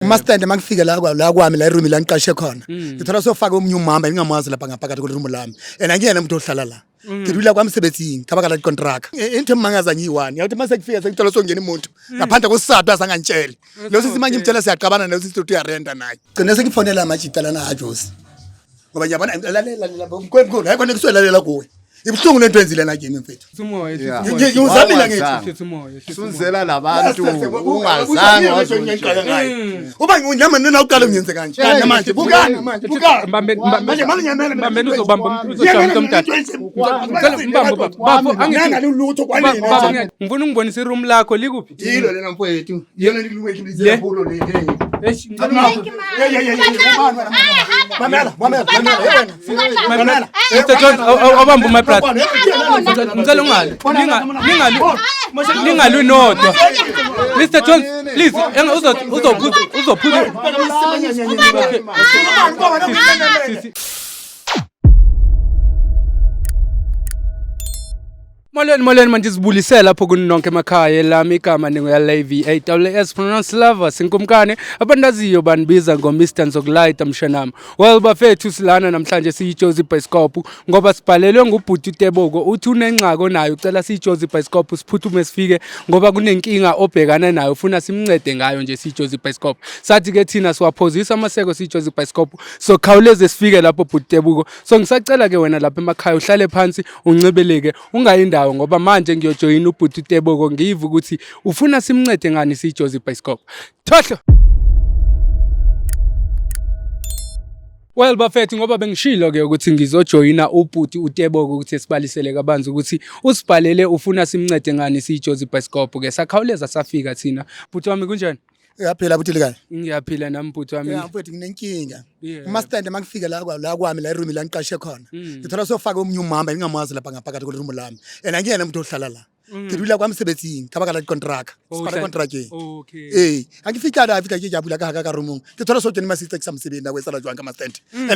Master mangifika la kwami la room la ngiqashe khona. Ngithola sofaka omunye umama ngingamazi lapha ngaphakathi kwe room lami. Angiyena umuntu ohlala la. Ngidlula kwamsebenzini ngabaka la contract. Into emangaza ngiyi1. Yathi mase kufika sekuthola songena umuntu. Ngaphandle kwesizathu asangantshela. Lo sisi manje ngimtshela siyaqabana nayo sisi uthi uyarenda naye. Gcina sengifonela amajita lana ajosi. Ngoba ngiyabona lalela mkwemkhulu hayi kona kuswelalela kuwe. Ibhlungu lento enzile na kimi mfethu. Ngizamile ngithi Sunzela labantu ungazange wazongiqala ngayo. Uba nginyama nina uqala ngiyenze kanje. Manje bukana manje. Mbambeni uzobamba umntwana. Bafo angithanga lutho kwanini. Ngifuna ungibonisa iroom lakho likuphi? Yilo lena mfethu. Yona liluwekile izibhulo le. Mamela. Mr. Jones, awubamba my brother. Ngicela ningalwi nodwa. Mr. Jones, please, uzophuza. Molweni manje sibulisela lapho kuninonke emakhaya lami igama ningoya Levi AWS pronounce lover sinkumkane abandaziyo banibiza ngoMr Nzokulayita mshanami. Well bafethu silana namhlanje siyiJozi Bioscope ngoba sibhalelwe ngubhuti uTebogo uthi unengxako nayo ucela siyiJozi Bioscope siphuthume sifike ngoba kunenkinga obhekana nayo ufuna simncede ngayo nje siyiJozi Bioscope. Sathi ke thina siwaphozisa amaseko siyiJozi Bioscope so khawuleze sifike lapho bhuti Tebogo. So ngisacela ke wena lapha emakhaya uhlale phansi uncebeleke ungayindawo ngoba manje ngiyojoyina ubhuti Tebogo ngiyiva ukuthi ufuna simncede ngani siyiJozi Bioscope. Thohlo. Well bafethu ngoba bengishilo ke ukuthi ngizojoyina ubhuti uTebogo ukuthi sibalisele kabanzi ukuthi usibhalele ufuna simncede ngani siyiJozi Bioscope ke sakhawuleza safika thina. Bhuti wami kunjani? Uyaphila buthile kahle. Ngiyaphila nami bhuti wami. Mfethu nginenkinga. Master mangifika la kwami la room la ngiqashe khona. Ngithola sofaka omunye umama ngingamazi lapha ngaphakathi kwe room lami. Angiyena umuntu ohlala la. Ngidlula kwamsebenzini ngabaka la contract. Siphala contract ye. Okay. Angifika la afika ke jabula ka room. Ngithola sojeni masiste kusamsebenzi na kwesala jwanga master.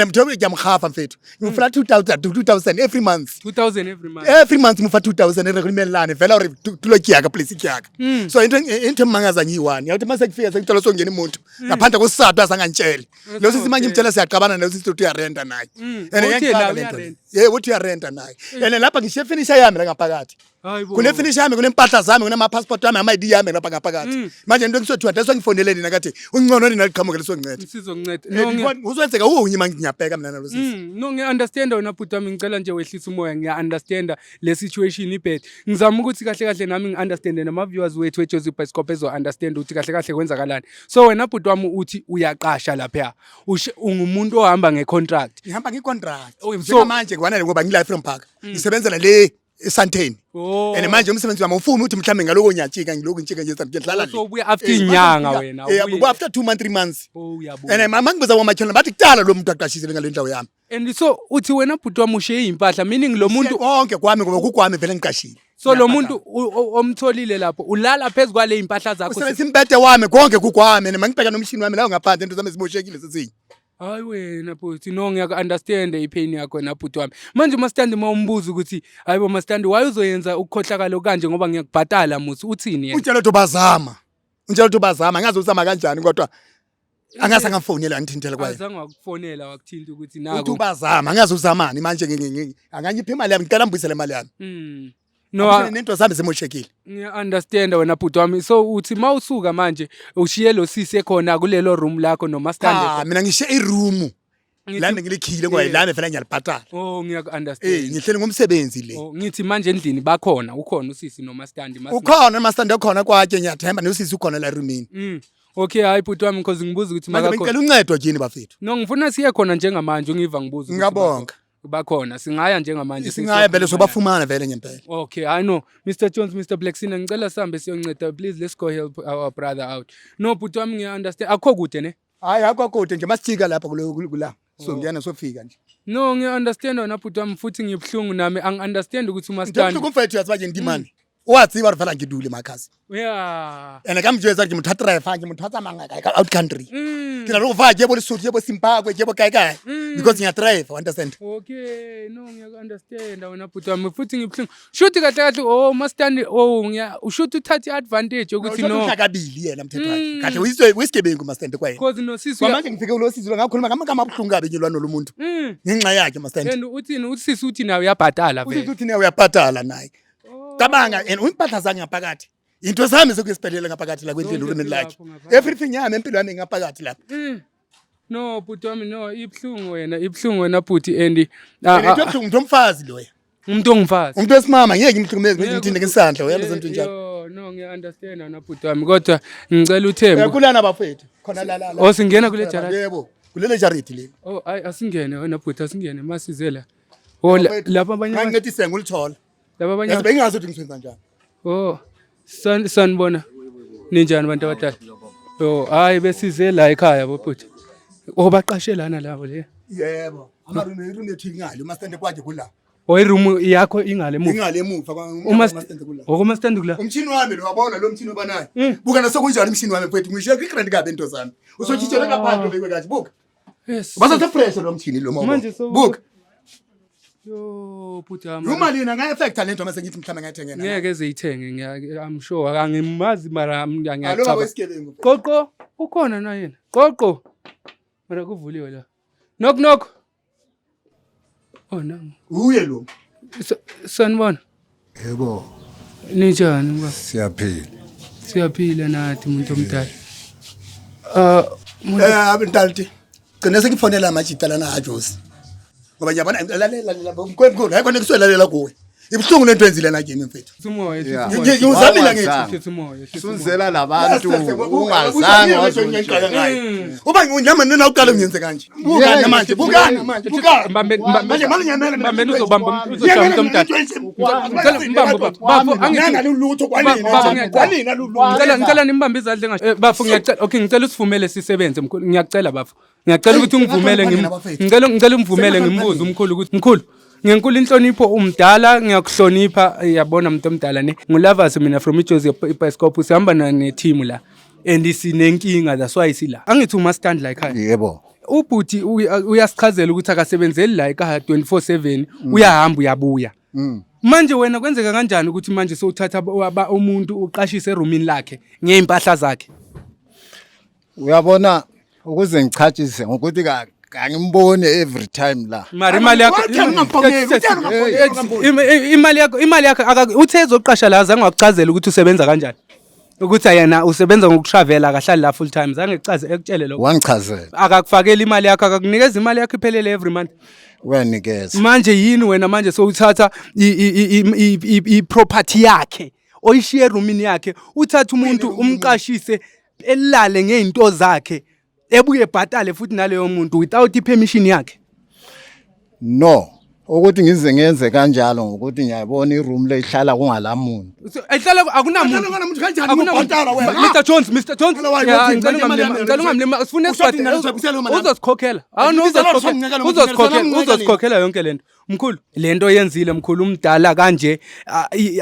Mthobe ngiyamkhafa mfethu. Ngifuna 2000 every month. 2000 every month. Every month ngifa 2000 eregulimelane vela uri tulokiyaka please ikiyaka. So into emangaza ngiyi1. Yathi mase kufika sekuthola songena umuntu. Ngaphandle kwesizathu asangantshela. Lo sisi manje ngimtshela siyaqabana nayo sisi uthi uyarenda naye. Uthi uyarenda naye. Lapha ngishe finisher yami la ngaphakathi. Kune finisher yami kunempahla zami kunama passport yami ama ID yami lapha ngaphakathi. Manje into ngisothi wathi ngifonele nina kathi ungcono nina liqhamuke lesongincede. Sizonginceda. Uzwenzeka unyima ngiyabheka mina nalo sisi. No ngiunderstand wena bhuti wami ngicela nje wehlisa umoya ngiyaunderstand le situation ibed. Ngizama ukuthi kahle nami ngiunderstand nama viewers wethu eJozi Bioscope ezo understand ukuthi kahle kwenzakalani. So wena bhuti wami uthi uyaqasha lapha. Ungumuntu ohamba ngecontract. Ngihamba ngecontract. So manje kwanele ngoba ngilife from park. Ngisebenzela le eSantheni. And manje umsebenzi wami ufuna ukuthi mhlambe ngaloko nyatshika ngiloko ngitshika nje ngihlala le. So ubuya after inyanga wena. Ubuya after 2 months 3 months. Uyabona. And mama ngibiza kwamachannel bathi kuqala lo muntu aqashisile ngalendawo yami. And so uthi wena bhuti wami ushiye impahla meaning lo muntu konke kwami ngoba kukwami vele ngiqashile. So lo muntu omtholile lapho ulala phezulu kwale impahla zakho. Usebenzisa impete wami konke kukwami mangibheka nomshini wami la ngaphandle into zami zimoshekile sesinye. Hayi wena bhuti no ngiyaku-understand ipain yakho wena bhuti wami. Manje uMastandi mawumbuza ukuthi hayibo Mastandi why uzoyenza ukukhohlakala kanje ngoba ngiyakubhatala musi uthini yena? Utshela ukuthi bazama ngazi uzama kanjani kodwa angase ngamfonela ngithintela kwaye. Azange wakufonela wakuthinta ukuthi nako. Uthi bazama ngazi uzamani manje anganyipha imali yami ngicela ngibuyisele imali yami. No nento zami zimoshekile. Ngiya-understand wena bhuti wami. So uthi mawusuka manje ushiye lo sisi ekhona kulelo room lakho noMastandi. Mina ngishiye iroom. La ngilikhile ngoba yilana vele ngiyalibhatala. Ngiyaku-understand. Ngihleli ngomsebenzi le. Ngithi manje endlini ukhona usisi noMastandi. Ukhona uMastandi okhona kwakhe ngiyathemba nosisi ukhona la roomini. Okay hayi bhuti wami because ngibuza ukuthi manje ngicela uncedo kini bafethu. No ngifuna siye khona njengamanje ungiva ngibuza. Ngiyabonga. Bakhona singaya njengamanje singaya vele sobafumana vele ngempela. Okay I know Mr Jones Mr Blacksina ngicela sihambe siyonceda please let's go help our brother out. No bhuti wami ngiya-understand akho kude ne? Hayi akho kude nje masijika lapha kula so ngiyana sofika nje. No ngiya-understand wena bhuti wami futhi ngibhlungu nami angi-understand ukuthi uMastandi. Ngibhlungu mfethu yathi ngimani. Wathi barifala ngidule makhasi. Yeah. And kamjeza ngimthatha driver ngimthatha mangaka out country. ke na lo va ke bo le Sotho ke bo Zimbabwe ke bo kae because ngiya drive understand. Okay, no ngiya-understand wena bhuti wami futhi ngibhlungu. Shuthi kahle kahle oh mastandi oh ushuthi uthatha advantage ukuthi no. Kabili yena mthetho wakhe. Kahle uyizwe wesigebengu mastandi kwayena. Cause no sisi manje ngifike kulo sizwe ngakhuluma ngama abhlungu kabe nyilwana lo muntu. Ngenxa yakhe mastandi. And uthini usisi uthi nawe uyabhadala vele. Uthi nawe uyabhadala naye. Cabanga and uyimpahla zange ngaphakathi. Into zami sokuyisiphelele ngaphakathi la kwendlela urimini lakhe. Everything yami empilo yami ngaphakathi lapha. No bhuti wami no ibhlungu wena bhuti and umuntu omfazi loya. Umuntu ongifazi. Umuntu wesimama ngeke ngimhlukumeze ngithinde ngesandla uyazi into njalo. No ngiya-understand wena bhuti wami kodwa ngicela uThembu. Kulana bafethu khona la. Oh singena kule jarati. Yebo. Kulele jariti le. Oh asingene wena bhuti asingene masize la. Oh lapha abanye ngincedise ngulithola. Laba abanye bengazi ukuthi ngisenza njani. Oh sanibona ninjani bantu abadala. Oh hayi besize la ekhaya bobhuti. Oh baqashelana labo le. Yebo. Amaroom ethu ingale uMastandi kwaje kula. Oh iroom yakho ingale emuva. Ingale emuva uMastandi kula. uMastandi kula. Umtshini wami lo wabona lo mtshini obanayo. Buka nasekunjani umtshini wami mfethu ngisho igrand kabe into zami. Usochitshela ngaphandle bekwe kathi buka. Yes. Basathe fresh lo mtshini lo mama. Buka. Yo bhuti wami. Uma lina nga-effecta lento mase ngithi mhlawumbe ngayithengena. Ngeke ezeyithenge I'm sure angimazi mara ngiyacaba. Alo baba isigebengu. Qoqo ukhona na yena. Qoqo. Mara kuvuliwe la. Knock. Oh no. Uye lo. Sanibona. Yebo. Ninjani baba? Siyaphila nathi umuntu omdala. Abintalti. Gcina sekufonela amajita lana ajosi. Ngoba yabona lalela umkwemkhulu hayi khona kuswelalela kuwe. Ibhlungu lento enzile na kimi mfethu. Sumoya ngizamile ngithi sunzela labantu ungazange wazoqala ngayo. Uba nginyama nina uqala ngiyenze kanje. Bukana manje. Manje mbambe uzobamba umntwana. Bafo angithanga lutho kwanina lulutho. Ngicela nimbambe izandla ngasho. Bafo ngiyacela okay ngicela usivumele sisebenze mkhulu. Ngiyacela bafo. Ngiyacela ukuthi ungivumele ngicela ungivumele ngimbuze umkhulu ukuthi mkhulu ngenkulu inhlonipho umdala ngiyakuhlonipha yabona umuntu omdala ne ngulavasi mina from iJozi eBioscope sihamba ne team la and isinenkinga that's why sila angithi uMastandi la ekhaya yebo ubhuti uyasichazela ukuthi akasebenzeli la ekhaya 24/7 uyahamba uyabuya manje wena kwenzeka kanjani ukuthi manje sowuthatha umuntu uqashise eroomini lakhe ngeimpahla zakhe uyabona ukuze ngichachise ngokuthi angimbone every time la imali yakho uthe ezoqasha la zange wakuchazela ukuthi usebenza kanjani ukuthi yena usebenza ngokutravel akahlali la full time zange echaze ekutshele lokho wangichazela akakufakela imali yakho akakunikeza imali yakho iphelele every month uyanikeza manje yini wena manje sowuthatha i-property yakhe oyishiye eroomini yakhe uthatha umuntu umqashise elale ngeinto zakhe ebuye bhatale futhi naleyo muntu without ipermission yakhe no ukuthi ngize ngenze kanjalo ngokuthi ngiyabona iroom le ihlala kungalamuntu ayihlala akunamuntu Mr Jones ngicela ungamlima sifune uzozikhokhela uzozikhokhela yonke lento mkhulu lento yenzile mkhulu umdala kanje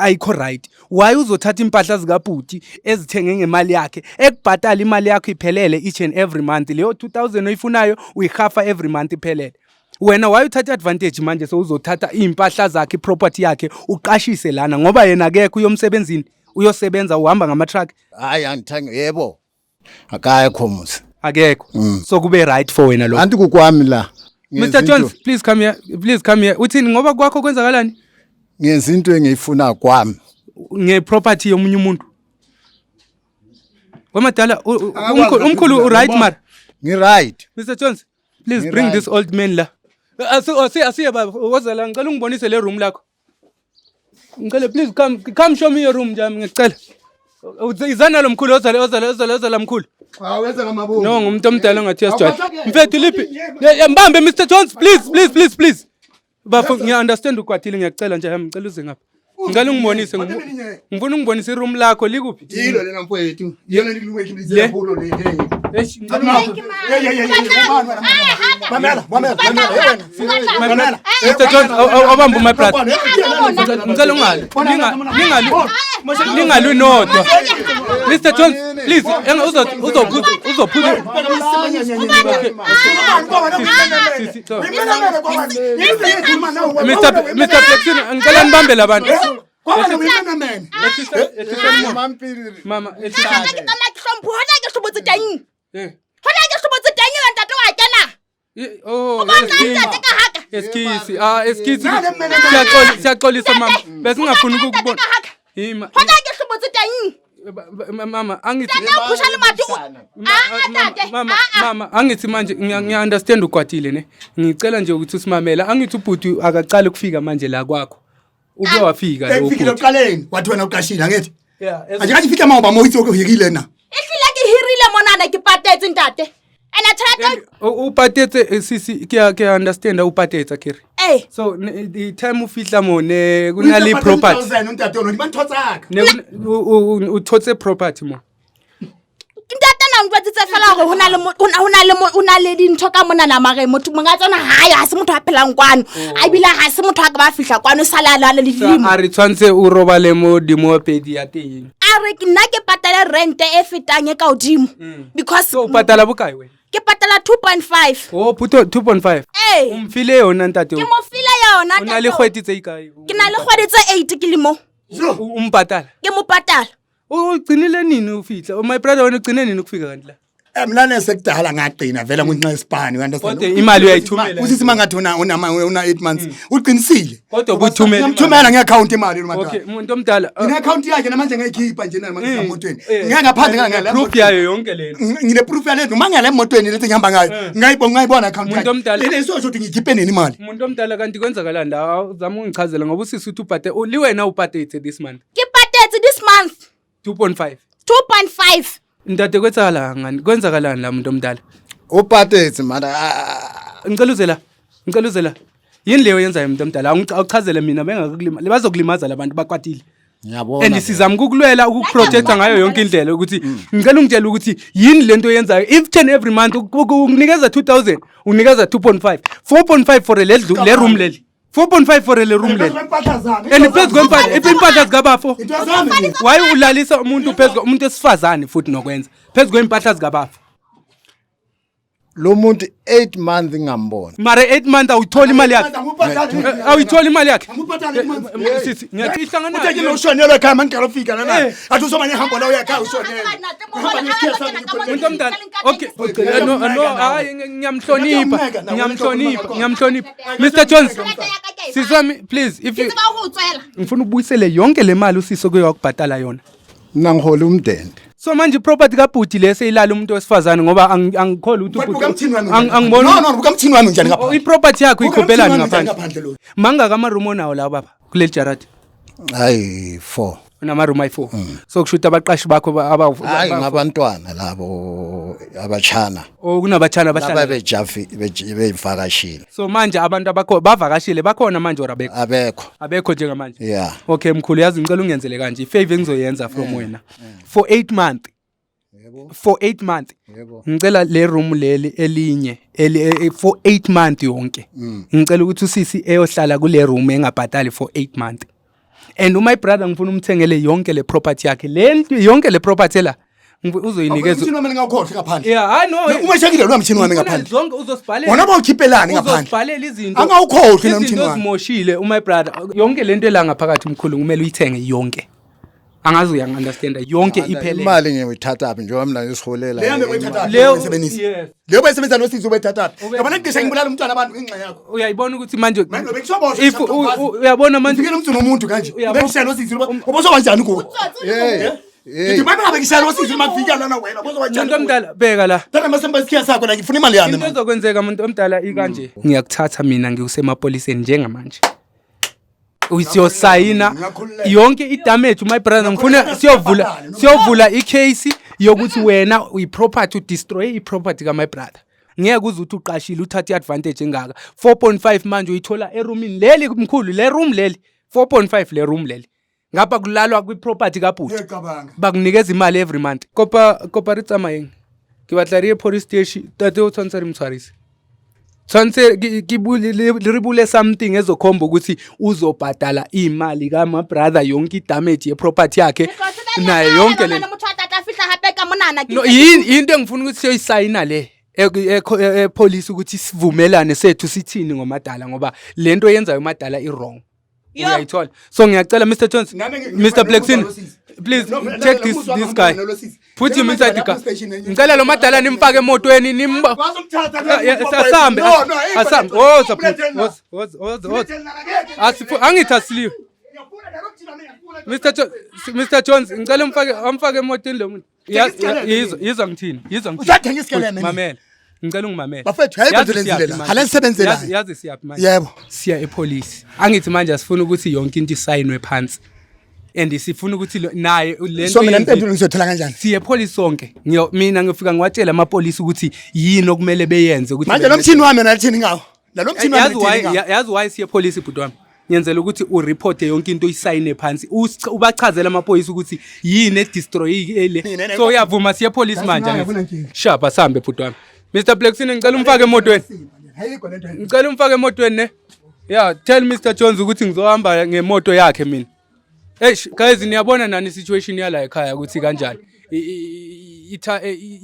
ayikho right why uzothatha impahla zikabhuti ezithenge ngemali yakhe ekubhatala imali yakho iphelele each and every month leyo 2000 oyifunayo uyihafa every month iphelele wena why uthatha advantage manje so uzothatha impahla zakhe iproperty yakhe uqashise lana ngoba yena akekho uyomsebenzini uyosebenza uhamba ngama truck hayi angithange yebo akayekho musa akekho so kube right for wena lo anti kukwami la Mr Jones please come here uthini ngoba kwakho kwenzakalani ngenza into engiyifuna kwami ngeproperty yomunye umuntu wamadala umkhulu right man ngi right Mr Jones please bring this old man la asiye baba wozela ngicela ungibonise le room lakho ngicela please come show me your room njami ngicela izana lo mkhulu ozala mkhulu wenza ngamabongo no ngumuntu omdala ngathi yasijwayela mfethu liphi mbambe Mr Jones please bafo ngiya-understand ukwathile ngiyacela nje yami ngicela uze ngapha ngicela ungibonise ngifuna ungibonise iroom lakho likuphi yilo lena mfethu yena likulungile izelo le Mr. Jones, awubamba my brother. Ngicela ningalwi nodwa. Mr. Jones, please, uzophula. Mr. Flexin, ngicela nibambe labantu. Mama, Excuse. Siyaxolisa mama. Besingafuni ukukubona. Mama, angithi mama, angithi manje ngiya-understand ukwatile ne. Ngicela nje ukuthi usimamela. Angithi ubhuti akaqala ukufika manje la kwakho. Uke wafika lo. Ufikile eqaleni, wathi wena uqashile angithi? Yeah. Anje fika mawuba moyitsi okuyekile na. Ehlile ke hirile monana ke patetse ntate. Ena tshata upatetse sisi ke understand upatetse akere. So the time ufihla mone kunali property. 1000 ntate lo dibanthotsaka. Uthotse property mo. Ntate na ntwatsitse fela go hona le dintho ka mona na mare motho monga tsona hayo ha se motho a phelang kwano a bila ha se motho a ka ba fihla kwano sala le dilimo a re tshwantse o robale mo dimopedi ya teng a re ke nna ke patala rent e fetang e ka odimo because so patala bokae we ke patala 2.5 oh puto 2.5 umfile yona ntate ke mo file yona ntate una le kgwedi tse ikae ke na le kgwedi tse 8 ke limo umpatala ke mo patala ugcinile nini ufihla my brother wena ugcine nini ukufika kanti la mina nesekudala ngagcina vela nginqa isipani kodwa imali uyayithumela usisi mangathi una 8 months uqinisile kodwa ubuthumela ngimthumela ngeaccount imali lo madala okay umuntu omdala ine account yakhe namanje ngayikhipha nje namanje emotweni ngeke ngaphandle ngale proof yayo yonke lento ngine proof yale uma ngale emotweni lethi ngihamba ngayo ngayibona account yakhe ine isho ukuthi ngikhiphe nini imali umuntu omdala kanti kwenzakalani la uzama ungichazela ngoba usisi uthi upate liwena upatete this month ke patete this month 2.5 Ndade kwenzakalani la umuntu omdala upatete mara ngicela yini leyo yenza umuntu omdala awuchazele mina bengakulima bazokulimaza labantu bakwatile ngiyabona and sizama ukukulwela ukuprotecta ngayo yonke indlela ukuthi ngicela ungitshela ukuthi yini lento yenzayo if 10 every month ukunikeza 2000 unikeza 2.5 4.5 for le room leli 4.5 for le room leli and phezu kwempahla impahla zikabafo why ulalisa umuntu esifazane futhi nokwenza phezu kwempahla zikabafo lo muntu 8 months ngambona mara 8 months awuyithola imali yakhe awuyithola imali yakhe sisi ngiyahlangana uthi ke ushonelwe ekhaya manje ngifika lana athi uzomanye ihamba la uyakhaya ushonelwe umuntu omdala okay no hayi ngiyamhlonipha Mr Jones sisami please if you ngifuna ubuyisele yonke le mali usiso kuyokubhatala yona mina ngihola umdende so manje property kaBhuti lese ilala umuntu wesifazane ngoba angikholwa ukuthi angibona no bukamthini wami njani ngapha iproperty yakho ikhophelani ngaphandle manga kama room onawo la baba kuleli jaradi hayi 4 unama room ayi4 so kushuta abaqashi bakho hayi ngabantwana labo abachana kunabachana abahlala bejafi bevakashile so manje abantu abakho bavakashile bakhona manje or abekho njengamanje yeah okay mkhulu yazi ngicela ungenzele kanje ifavor engizoyenza from wena for 8 months for 8 months ngicela le room leli elinye for 8 months yonke ngicela ukuthi usisi eyohlala kule room engabhatali for 8 months and my brother ngifuna umthengele yonke le property yakhe yonke le property la uzoyinikeza umthini wami ngakhohle ngaphandle yeah I know umashakile lo mthini wami ngaphandle zonke uzosibhalela wona bawukhiphelani ngaphandle uzosibhalela izinto angawukhohle nomthini wami uzimoshile my brother yonke lento la ngaphakathi umkhulu kumele uyithenge yonke angazi uyangiunderstand yonke iphele imali ngiyithatha aphi njengoba mina ngisiholela leyo bayisebenzisa leyo bayisebenza nosizo bayithatha yabona ngisho ngibulala umntwana abantu ingxa yakho uyayibona ukuthi manje if uyabona manje ngike nomntwana umuntu kanje ubekishaya nosizo ubozo kanjani kuwe ngithi mama bekishaya nosizo makufika lana wena ubozo kanjani umuntu omdala bheka la tana masemba isikhiya sakho la ngifuna imali yami into ezokwenzeka umuntu omdala ikanje ngiyakuthatha mina ngikusemapoliseni njengamanje usiyosayina yonke idamage my brother ngifuna siyovula icase yokuthi wena uyiproperty udestroy iproperty ka my brother ngeke uzuthi uqashile uthatha iadvantage engaka 4.5 manje uyithola eroomini leli mkhulu le room leli 4.5 le room leli ngapha kulalwa kwiproperty kaBhuti bakunikeza imali every month kopa ritsamayeng ke batla re ye police station tate o tshwanetse re mtshwarise tshwanetse re bule something ezokhomba ukuthi uzobhadala imali kama brother yonke damage ye property yakhe naye yonke le no into engifuna ukuthi siyoyisayina le police ukuthi sivumelane sethu sithini ngomadala ngoba lento yenzayo umadala i-wrong uyayithola so ngiyacela Mr Jones Mr Blackson please check this guy put him inside the car ngicela lo madala nimfake emotweni asambe angithi asiliwe Mr Jones ngicela amfake emotweni lo muntu yizwa ngithini mamela ngicela ungimamela bafethu hayibe lenzile la hala nisebenzela yazi siyaphi manje yebo siya epolice angithi manje asifuna ukuthi yonke into isayinwe phansi and sifuna ukuthi naye lento so mina impendulo ngizothola kanjani siya epolice sonke mina ngifika ngiwatshela amapolice ukuthi yini okumele beyenze ukuthi manje lo mthini wami nalithini ngawo lo mthini wami yazi why siya epolice ibhuti wami ngiyenzela ukuthi ureport yonke into isayine phansi ubachazela amaphoyisa ukuthi yini edestroy le so uyavuma siya epolice manje shapa sambe bhuti wami Mr Blackson ngicela umfake emotweni ngicela umfake emotweni ne yeah tell Mr Jones ukuthi ngizohamba ngemoto yakhe mina guys niyabona nani situation yala ekhaya ukuthi kanjani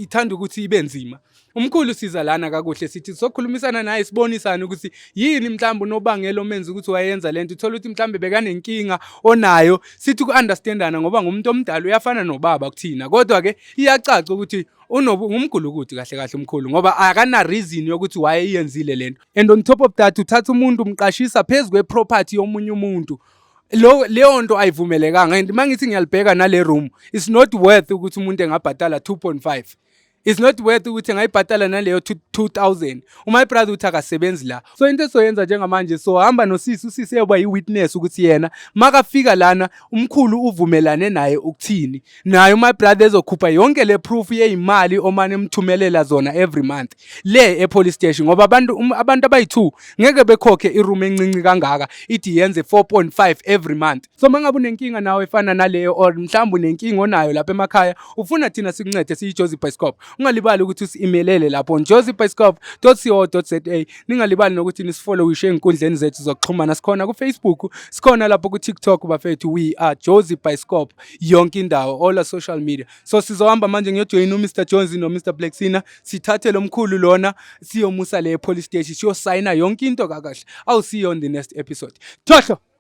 ithanda ukuthi ibe nzima umkhulu siza lana kakuhle sithi sokhulumisana naye sibonisana ukuthi yini mhlawumbe unobangela omenza ukuthi wayenza lento uthola ukuthi mhlawumbe bekanenkinga onayo sithi ku-understandana ngoba ngumuntu omdala uyafana nobaba kuthina kodwa ke iyacaca ukuthi ngumkhulu ukuthi kahle kahle umkhulu ngoba akana reason yokuthi wayeyenzile lento and on top of that uthatha umuntu umqashisa phezulu kweproperty yomunye umuntu leyo nto ayivumelekanga and mangithi ngiyalibheka nale room it's not worth ukuthi umuntu engabhadala 2.5 it's not worth ukuthi ngayibhadala naleyo 2000 my brother uthi akasebenzi la so into esoyenza njengamanje so hamba nosisi usisi eba yiwitness ukuthi yena makafika lana umkhulu uvumelane naye ukuthini naye my brother ezokhupha yonke le proof yezimali omane emthumelela zona every month le epolice station ngoba abantu abayi2 ngeke bekhokhe iroom encinci kangaka ithi yenze 4.5 every month so mangabe unenkinga nawe efana naleyo or mhlawumbe unenkinga onayo lapha emakhaya ufuna thina sikuncede siyiJoseph Bioscope ungalibali ukuthi usi-emailele lapho josephbioscope.co.za ningalibali nokuthi nisifollow enkundleni zethu zokuxhumana sikhona ku Facebook sikhona lapho ku TikTok bafethu we are Joseph Bioscope yonke indawo all social media so sizohamba manje ngiyojoin uMr Jones no Mr Blacksina sithathe lo mkhulu lona siyomusa le police station siyosayina yonke into kakahle I'll see you on the next episode thohlo